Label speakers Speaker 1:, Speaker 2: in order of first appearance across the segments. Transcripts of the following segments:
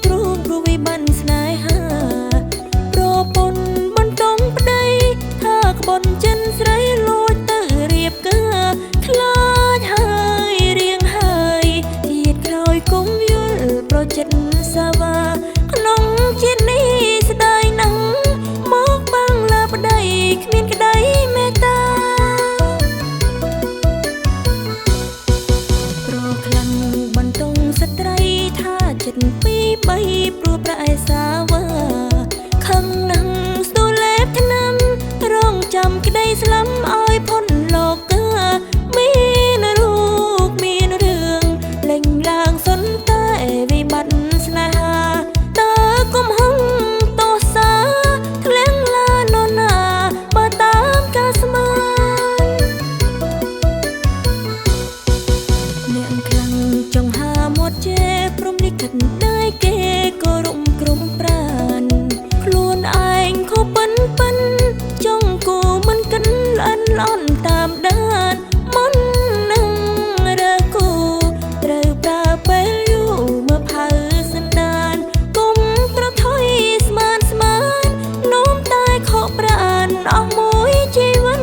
Speaker 1: ទ្រូងព្រោះវិបានស្នេហាប្រពន្ធមិនต้องប្តីថាក្បន់ចិនស្រីលួចទៅរៀបការខ្លាចហើយរៀងហើយជាតិក្រោយគុំយល់ប្រចិត្តសាវាក្នុងជាតិនេះស្ដាយណាស់មកបាំងលើប្តីគ្មានក្តីមេត្តាប្រខ្លាំងបន្តងស្ត្រីថាចិត្តពីរបីព្រោះប្រែសាវាខឹងណាស់ស្ទូលេបឆ្នាំរងចាំក្តីស្លាប់ឲ្យផុនលោកកាមានរូបមានរឿងលេងឡើងសុនតែវិបត្តិស្នេហាតើគុំហឹងតោសាធ្លៀងឡានរណាបើតាមការស្មានអ្នកខ្លាំងចង់ហាមាត់ជេរព្រមលិខិតได้គេក៏រំក្រុមប្រានខ្លួនឯងខុសប៉ិនចង់គូមិនកិនល្អិនល្អន់តាមដានមុននឹងរើគូត្រូវប្រើពេលយូរមើលផៅសន្តានគុំប្រថុយស្មាននោមតែខកប្រានអស់មួយជីវិត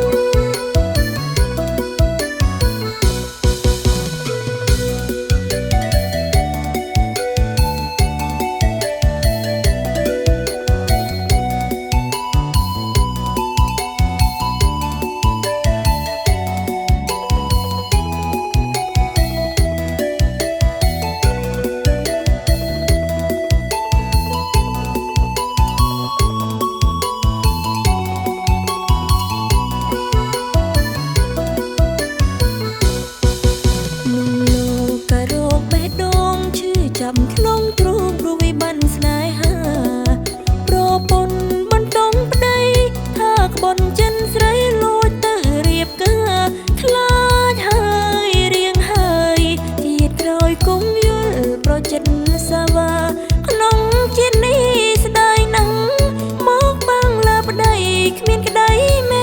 Speaker 1: ចាំក្នុងទ្រូងព្រោះវិបានស្នេហាប្រពន្ធមិនต้องប្តីថាក្បន់ចិនស្រីលួចទៅរៀបការខ្លាចហើយរៀងហើយជាតិក្រោយគុំយល់ប្រចិត្តសាវាក្នុងជាតិនេះស្ដាយណាស់មកបាំងលើប្តីគ្មានក្តីមេ